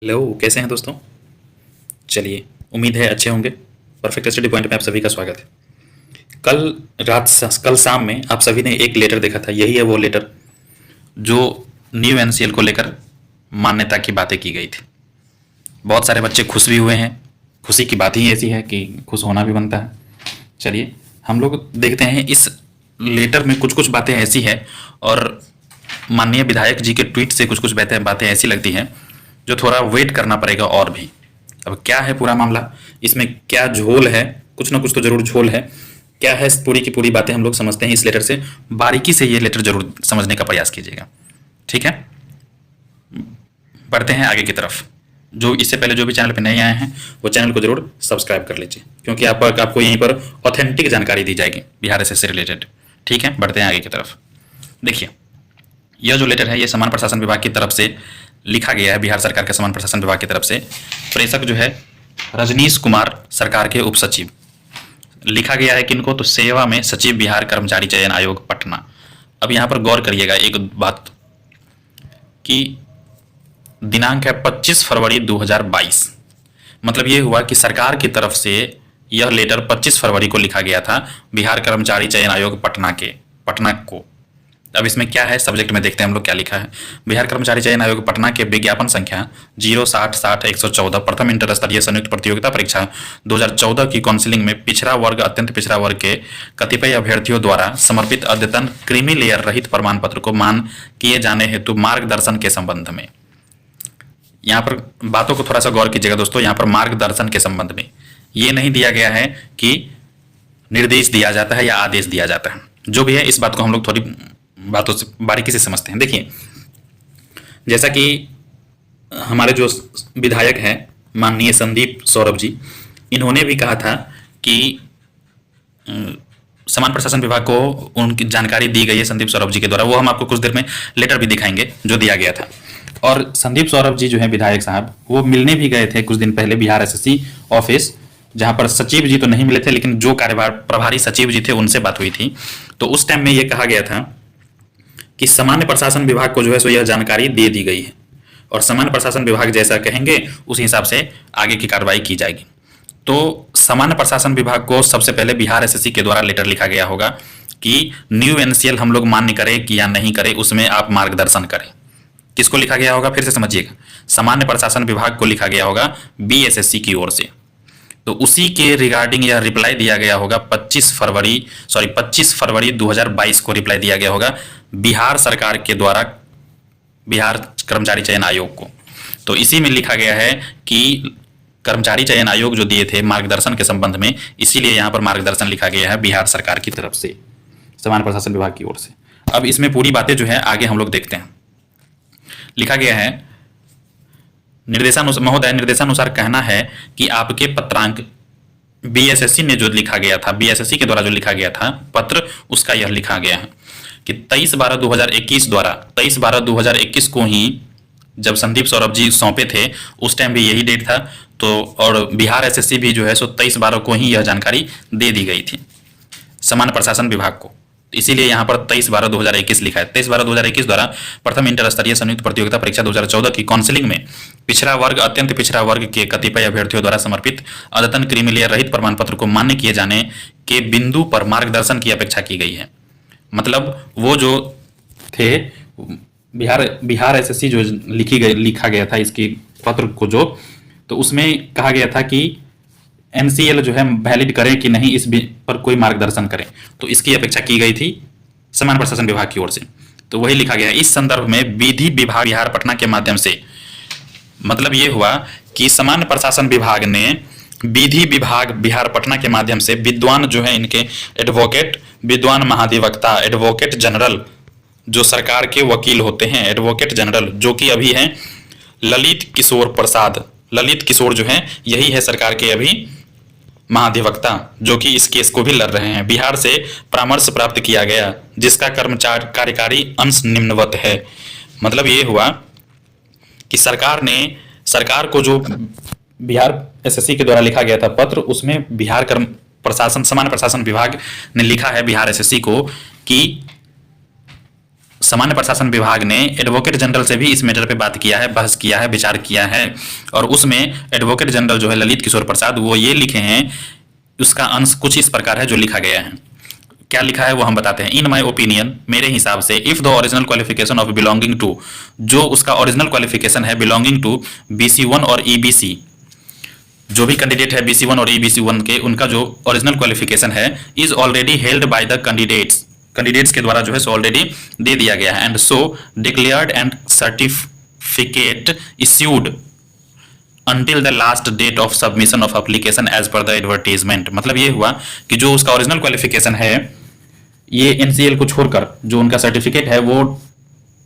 Hello, कैसे हैं दोस्तों? चलिए, उम्मीद है अच्छे होंगे। परफेक्ट स्टडी पॉइंट में आप सभी का स्वागत है। कल शाम में आप सभी ने एक लेटर देखा था। यही है वो लेटर जो न्यू एनसीएल को लेकर मान्यता की बातें की गई थी। बहुत सारे बच्चे खुश भी हुए हैं। खुशी की बात ही ऐसी है कि खुश होना भी बनता है। चलिए, हम लोग देखते हैं इस लेटर में कुछ कुछ बातें ऐसी है और माननीय विधायक जी के ट्वीट से कुछ कुछ बातें ऐसी लगती हैं जो थोड़ा वेट करना पड़ेगा और भी। अब क्या है पूरा मामला, इसमें क्या झोल है, कुछ ना कुछ तो जरूर झोल है। क्या है पूरी की पूरी बातें हम लोग समझते हैं इस लेटर से। बारीकी से ये लेटर जरूर समझने का प्रयास कीजिएगा, ठीक है? बढ़ते हैं आगे की तरफ। जो इससे पहले जो भी चैनल पर नए आए हैं वो चैनल को जरूर सब्सक्राइब कर लीजिए, क्योंकि आपको यहीं पर ऑथेंटिक जानकारी दी जाएगी बिहार एसएससी से रिलेटेड, ठीक है? बढ़ते हैं आगे की तरफ। देखिए, यह जो लेटर है ये समान प्रशासन विभाग की तरफ से लिखा गया है। बिहार सरकार के समान प्रशासन विभाग की तरफ से प्रेषक जो है रजनीश कुमार, सरकार के उप सचिव। लिखा गया है किनको? तो सेवा में सचिव, बिहार कर्मचारी चयन आयोग, पटना। अब यहाँ पर गौर करिएगा एक बात कि दिनांक है 25 फरवरी 2022। मतलब ये हुआ कि सरकार की तरफ से यह लेटर 25 फरवरी को लिखा गया था बिहार कर्मचारी चयन आयोग पटना को। अब इसमें क्या है, सब्जेक्ट में देखते हैं हम लोग क्या लिखा है। बिहार कर्मचारी चयन आयोग पटना के विज्ञापन संख्या 06060-114 प्रथम इंटर स्तरीय संयुक्त प्रतियोगिता परीक्षा 2014 की काउंसिलिंग में पिछड़ा वर्ग, अत्यंत पिछड़ा वर्ग के कतिपय अभ्यर्थियों द्वारा समर्पित अद्यतन क्रीमी लेयर रहित प्रमाण पत्र को मान किए जाने हेतु मार्गदर्शन के संबंध में। यहाँ पर बातों को थोड़ा सा गौर कीजिएगा दोस्तों। यहाँ पर मार्गदर्शन के संबंध में ये नहीं दिया गया है कि निर्देश दिया जाता है या आदेश दिया जाता है। जो भी है इस बात को हम लोग थोड़ी बातों से बारीकी से समझते हैं। देखिए, जैसा कि हमारे जो विधायक हैं माननीय संदीप सौरभ जी, इन्होंने भी कहा था कि समान प्रशासन विभाग को उनकी जानकारी दी गई है संदीप सौरभ जी के द्वारा। वो हम आपको कुछ देर में लेटर भी दिखाएंगे जो दिया गया था। और संदीप सौरभ जी जो है विधायक साहब, वो मिलने भी गए थे कुछ दिन पहले बिहार एसएससी ऑफिस, जहां पर सचिव जी तो नहीं मिले थे लेकिन जो कार्यभार प्रभारी सचिव जी थे उनसे बात हुई थी। तो उस टाइम में ये कहा गया था कि सामान्य प्रशासन विभाग को जो है सो यह जानकारी दे दी गई है और सामान्य प्रशासन विभाग जैसा कहेंगे उस हिसाब से आगे की कार्रवाई की जाएगी। तो सामान्य प्रशासन विभाग को सबसे पहले बिहार एसएससी के द्वारा लेटर लिखा गया होगा कि न्यू एनसीएल हम लोग मान्य करें कि या नहीं करें, उसमें आप मार्गदर्शन करें। किसको लिखा गया होगा, फिर से समझिएगा, सामान्य प्रशासन विभाग को लिखा गया होगा बीएसएससी की ओर से। तो उसी के रिगार्डिंग यह रिप्लाई दिया गया होगा 25 फरवरी 2022 को रिप्लाई दिया गया होगा बिहार सरकार के द्वारा बिहार कर्मचारी चयन आयोग को। तो इसी में लिखा गया है कि कर्मचारी चयन आयोग जो दिए थे मार्गदर्शन के संबंध में, इसीलिए यहाँ पर मार्गदर्शन लिखा गया है बिहार सरकार की तरफ से समान प्रशासन विभाग की ओर से। अब इसमें पूरी बातें जो है आगे हम लोग देखते हैं। लिखा गया है महोदय निर्देशानुसार कहना है कि आपके पत्रांक बीएसएससी ने जो लिखा गया था, बीएसएससी के द्वारा जो लिखा गया था पत्र, उसका यह लिखा गया है कि 23/12/2021 को ही जब संदीप सौरभ जी सौंपे थे उस टाइम भी यही डेट था। तो और बिहार एसएससी भी जो है सो 23/12 को ही यह जानकारी दे दी गई थी समान प्रशासन विभाग को। इसीलिए यहाँ पर 23/12/2021 लिखा है। 23/12/2021 द्वारा प्रथम इंटर स्तरीय संयुक्त प्रतियोगिता परीक्षा 2014 की काउंसिलिंग में पिछड़ा वर्ग, अत्यंत पिछड़ा वर्ग के कतिपय अभ्यर्थियों द्वारा समर्पित अद्यतन क्रीमी लेयर रहित प्रमाण पत्र को मान्य किए जाने के बिंदु पर मार्गदर्शन की अपेक्षा की गई है। मतलब वो जो थे बिहार एसएससी जो लिखा गया था इसकी पत्र को जो, तो उसमें कहा गया था कि एनसीएल जो है वैलिड करें कि नहीं, इस पर कोई मार्गदर्शन करें। तो इसकी अपेक्षा की गई थी समान प्रशासन विभाग की ओर से। तो वही लिखा गया है। इस संदर्भ में विधि विभाग बिहार पटना के माध्यम से, मतलब ये हुआ कि समान प्रशासन विभाग ने विधि विभाग बिहार पटना के माध्यम से विद्वान जो है इनके एडवोकेट, विद्वान महाधिवक्ता, एडवोकेट जनरल जो सरकार के वकील होते हैं, एडवोकेट जनरल जो कि अभी हैं ललित किशोर जो है यही है सरकार के अभी महाधिवक्ता, जो कि इस केस को भी लड़ रहे हैं। बिहार से परामर्श प्राप्त किया गया जिसका कार्यकारी अंश निम्नवत है। मतलब ये हुआ कि सरकार को जो बिहार एसएससी के द्वारा लिखा गया था पत्र, उसमें बिहार समान प्रशासन विभाग ने लिखा है बिहार एसएससी को कि सामान्य प्रशासन विभाग ने एडवोकेट जनरल से भी इस मैटर पे बात किया है, बहस किया है, विचार किया है, और उसमें एडवोकेट जनरल जो है ललित किशोर प्रसाद, वो ये लिखे हैं, उसका अंश कुछ इस प्रकार है जो लिखा गया है। क्या लिखा है वो हम बताते हैं। इन माई ओपिनियन, मेरे हिसाब से, if the original qualification of belonging to, जो उसका ओरिजिनल क्वालिफिकेशन है बिलोंगिंग टू BC1 और EBC, जो भी कैंडिडेट है BC1 और EBC1 के, उनका जो ओरिजिनल क्वालिफिकेशन है is already held by the candidates के द्वारा जो है सो ऑलरेडी दे दिया गया है, and so declared and certificate issued until the last date of submission of application as per the advertisement। मतलब ये हुआ कि जो उसका ओरिजिनल क्वालिफिकेशन है, ये NCL को छोड़कर जो उनका सर्टिफिकेट है वो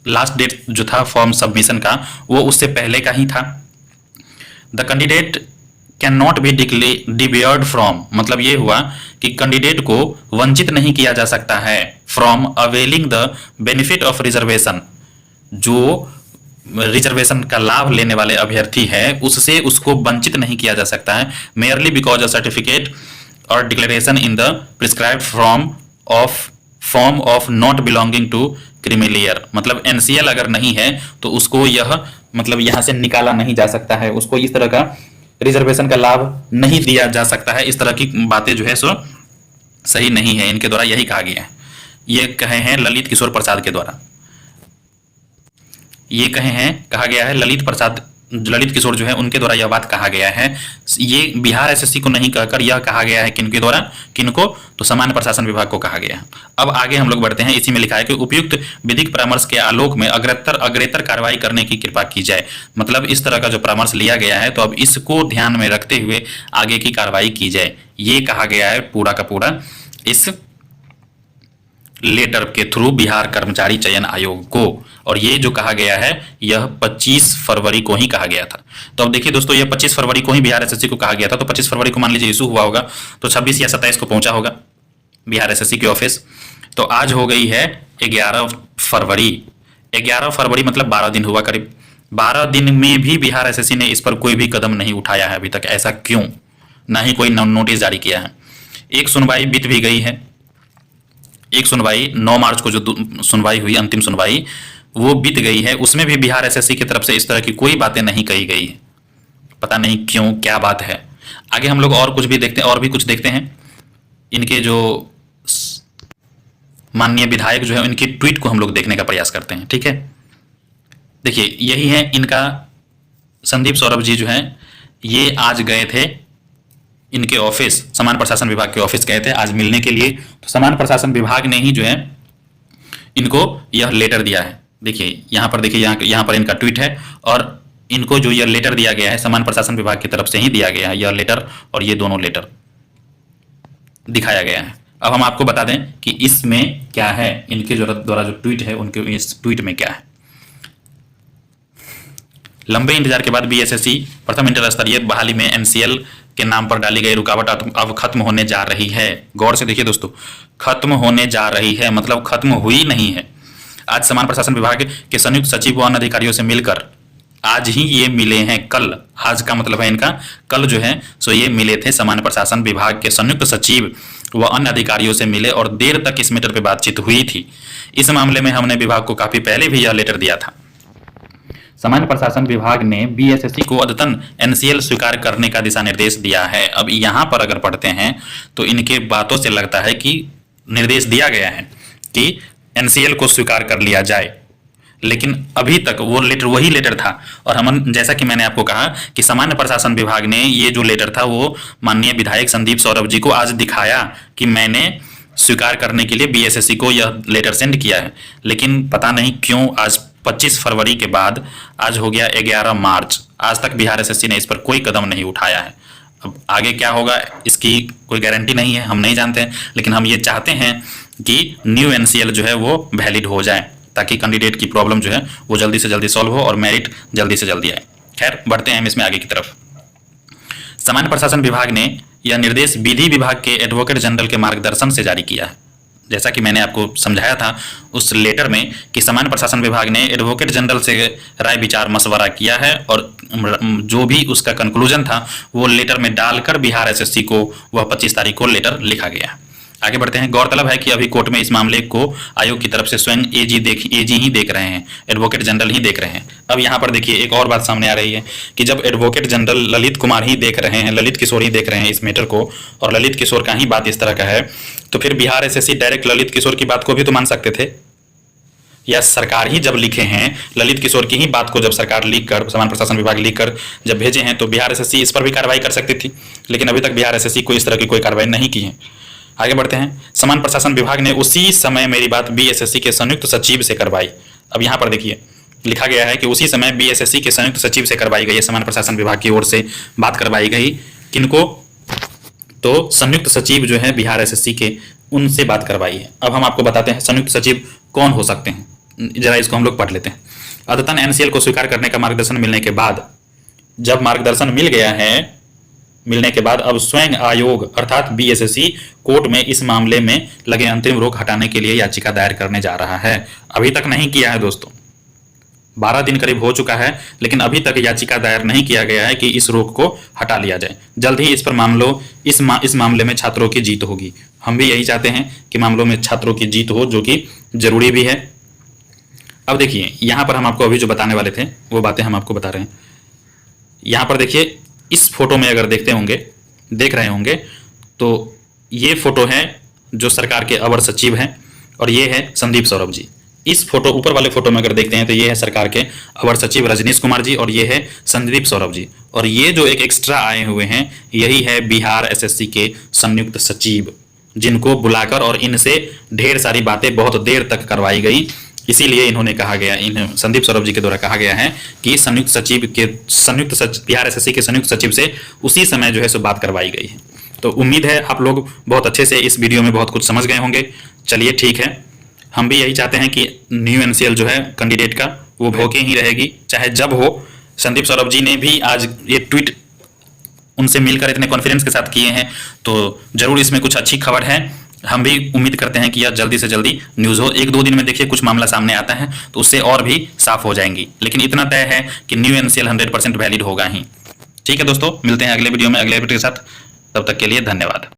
लास्ट डेट जो था फॉर्म सबमिशन का वो उससे पहले का ही था। The candidate can not be debarred from, मतलब ये हुआ कि कैंडिडेट को वंचित नहीं किया जा सकता है from availing the benefit of reservation, जो रिजर्वेशन का लाभ लेने वाले अभ्यर्थी है उससे उसको वंचित नहीं किया जा सकता है, मेयरली बिकॉज अ सर्टिफिकेट और declaration in the prescribed form of not belonging to creamy layer. मतलब NCL अगर नहीं है तो उसको यह मतलब यहाँ से निकाला नहीं जा सकता है, उसको इस तरह का रिजर्वेशन का लाभ नहीं दिया जा सकता है। इस तरह की बातें जो है सो सही नहीं है, इनके द्वारा यही कहा गया है। ये कहे हैं ललित किशोर प्रसाद के द्वारा, ये कहा गया है ललित किशोर जो है उनके द्वारा यह बात कहा गया है। ये बिहार SSC को नहीं कहकर यह कहा गया है किनके द्वारा, किनको, तो सामान्य प्रशासन विभाग को कहा गया है। अब आगे हम लोग बढ़ते हैं। इसी में लिखा है कि उपयुक्त विधिक परामर्श के आलोक में अग्रेतर कार्रवाई करने की कृपा की जाए। मतलब इस तरह का जो परामर्श लिया गया है तो अब इसको ध्यान में रखते हुए आगे की कार्रवाई की जाए, ये कहा गया है पूरा का पूरा इस लेटर के थ्रू बिहार कर्मचारी चयन आयोग को। और ये जो कहा गया है यह 25 फरवरी को ही कहा गया था। तो अब देखिए दोस्तों, यह 25 फरवरी को ही बिहार SSC को कहा गया था, तो 25 फरवरी को मान लीजिए इशू हुआ होगा तो 26 या 27 को पहुंचा होगा बिहार SSC के ऑफिस। तो आज हो गई है 11 फरवरी। 11 फरवरी मतलब 12 दिन हुआ करीब। 12 दिन में भी बिहार SSC ने इस पर कोई भी कदम नहीं उठाया है अभी तक। ऐसा क्यों? ना ही कोई नोटिस जारी किया है। एक सुनवाई बीत भी गई है, एक सुनवाई 9 मार्च को जो सुनवाई हुई, अंतिम सुनवाई, वो बीत गई है। उसमें भी बिहार SSC की तरफ से इस तरह की कोई बातें नहीं कही गई है। पता नहीं क्यों, क्या बात है। आगे हम लोग और कुछ भी देखते हैं, और भी कुछ देखते हैं। इनके जो माननीय विधायक जो है उनकी ट्वीट को हम लोग देखने का प्रयास करते हैं, ठीक है। देखिए यही है इनका, संदीप सौरभ जी जो है ये आज गए थे इनके ऑफिस, सामान्य प्रशासन विभाग के ऑफिस गए थे आज मिलने के लिए। तो सामान्य प्रशासन विभाग ने ही जो है इनको यह लेटर दिया है। देखिए यहाँ पर, देखिए यहाँ पर इनका ट्वीट है, और इनको जो यह लेटर दिया गया है सामान्य प्रशासन विभाग की तरफ से ही दिया गया है यह लेटर, और ये दोनों लेटर दिखाया गया है। अब हम आपको बता दें कि इसमें क्या है, इनके द्वारा जो ट्वीट है उनके इस ट्वीट में क्या है। लंबे इंतजार के बाद BSSC प्रथम इंटर स्तरीय बहाली में NCL के नाम पर डाली गई रुकावट अब खत्म होने जा रही है। गौर से देखिए दोस्तों, खत्म होने जा रही है मतलब खत्म हुई नहीं है। आज सामान्य प्रशासन विभाग के संयुक्त सचिव व अन्य अधिकारियों से मिलकर, आज ही ये मिले हैं, कल, आज का मतलब है इनका कल जो है सो ये मिले थे। सामान्य प्रशासन विभाग के संयुक्त सचिव व अन्य अधिकारियों से मिले और देर तक इस मैटर पर बातचीत हुई थी। इस मामले में हमने विभाग को काफी पहले भी यह लेटर दिया था। सामान्य प्रशासन विभाग ने BSSC को अद्यतन NCL स्वीकार करने का दिशा निर्देश दिया है। अब यहाँ पर अगर पढ़ते हैं तो इनके बातों से लगता है कि निर्देश दिया गया है कि NCL को स्वीकार कर लिया जाए, लेकिन अभी तक वो लेटर वही लेटर था। और हम, जैसा कि मैंने आपको कहा कि सामान्य प्रशासन विभाग ने ये जो लेटर था वो माननीय विधायक संदीप सौरभ जी को आज दिखाया कि मैंने स्वीकार करने के लिए BSSC को यह लेटर सेंड किया है। लेकिन पता नहीं क्यों आज 25 फरवरी के बाद आज हो गया 11 मार्च, आज तक बिहार SSC ने इस पर कोई कदम नहीं उठाया है। अब आगे क्या होगा इसकी कोई गारंटी नहीं है, हम नहीं जानते हैं, लेकिन हम ये चाहते हैं कि न्यू NCL जो है वो वैलिड हो जाए ताकि कैंडिडेट की प्रॉब्लम जो है वो जल्दी से जल्दी सॉल्व हो और मेरिट जल्दी से जल्दी आए। खैर बढ़ते हैं हम इसमें आगे की तरफ। सामान्य प्रशासन विभाग ने यह निर्देश विधि विभाग के एडवोकेट जनरल के मार्गदर्शन से जारी किया है। जैसा कि मैंने आपको समझाया था उस लेटर में कि सामान्य प्रशासन विभाग ने एडवोकेट जनरल से राय विचार मशवरा किया है और जो भी उसका कंक्लूजन था वो लेटर में डालकर बिहार SSC को वह 25 तारीख को लेटर लिखा गया। आगे बढ़ते हैं। गौरतलब है कि अभी कोर्ट में इस मामले को आयोग की तरफ से स्वयं एजी ही देख रहे हैं, एडवोकेट जनरल ही देख रहे हैं। अब यहाँ पर देखिए एक और बात सामने आ रही है कि जब एडवोकेट जनरल ललित कुमार ही देख रहे हैं, ललित किशोर ही देख रहे हैं इस मैटर को, और ललित किशोर का ही बात इस तरह का है, तो फिर बिहार एसएससी डायरेक्ट ललित किशोर की बात को भी तो मान सकते थे, या सरकार ही जब लिखे हैं ललित किशोर की ही बात को, जब सरकार लिख कर, सामान्य प्रशासन विभाग लिख कर जब भेजे हैं, तो बिहार एसएससी इस पर भी कार्रवाई कर सकती थी। लेकिन अभी तक बिहार एसएससी कोई इस तरह की कोई कार्रवाई नहीं की है। आगे बढ़ते हैं। सामान्य प्रशासन विभाग ने उसी समय मेरी बात बीएसएससी के संयुक्त सचिव से करवाई। अब यहाँ पर देखिए लिखा गया है कि उसी समय बीएसएससी के संयुक्त सचिव से करवाई गई है, सामान्य प्रशासन विभाग की ओर से बात करवाई गई। किनको? तो संयुक्त सचिव जो है बिहार एसएससी के, उनसे बात करवाई है। अब हम आपको बताते हैं संयुक्त सचिव कौन हो सकते हैं, जरा इसको हम लोग पढ़ लेते हैं। अद्यतन एनसीएल को स्वीकार करने का मार्गदर्शन मिलने के बाद, जब मार्गदर्शन मिल गया है, मिलने के बाद अब स्वयं आयोग अर्थात बीएसएससी कोर्ट में इस मामले में लगे अंतरिम रोक हटाने के लिए याचिका दायर करने जा रहा है। अभी तक नहीं किया है दोस्तों, 12 दिन करीब हो चुका है, लेकिन अभी तक याचिका दायर नहीं किया गया है कि इस रोक को हटा लिया जाए। जल्द ही इस पर इस मामले में छात्रों की जीत होगी। हम भी यही चाहते हैं कि मामलों में छात्रों की जीत हो, जो कि जरूरी भी है। अब देखिए यहाँ पर हम आपको अभी जो बताने वाले थे वो बातें हम आपको बता रहे हैं। यहाँ पर देखिए इस फोटो में अगर देख रहे होंगे तो ये फोटो है जो सरकार के अवर सचिव हैं, और ये है संदीप सौरभ जी। इस फोटो, ऊपर वाले फोटो में अगर देखते हैं तो ये है सरकार के अवर सचिव रजनीश कुमार जी, और ये है संदीप सौरभ जी, और ये जो एक एक्स्ट्रा आए हुए हैं यही है बिहार एसएससी के संयुक्त सचिव, जिनको बुलाकर और इनसे ढेर सारी बातें बहुत देर तक करवाई गई। इसीलिए इन्होंने कहा गया, इन संदीप सौरभ जी के द्वारा कहा गया है कि बिहार एसएससी के संयुक्त सचिव से उसी समय जो है सो बात करवाई गई है। तो उम्मीद है आप लोग बहुत अच्छे से इस वीडियो में बहुत कुछ समझ गए होंगे। चलिए ठीक है, हम भी यही चाहते हैं कि न्यू एनसीएल जो है कैंडिडेट का वो होके ही रहेगी, चाहे जब हो। संदीप सौरभ जी ने भी आज ये ट्वीट उनसे मिलकर इतने कॉन्फिडेंस के साथ किए हैं, तो जरूर इसमें कुछ अच्छी खबर है। हम भी उम्मीद करते हैं कि यह जल्दी से जल्दी न्यूज़ हो। 1-2 दिन में देखिए कुछ मामला सामने आता है तो उससे और भी साफ हो जाएंगी, लेकिन इतना तय है कि न्यू एनसीएल 100% वैलिड होगा ही। ठीक है दोस्तों, मिलते हैं अगले वीडियो में अगले अपडेट के साथ। तब तक के लिए धन्यवाद।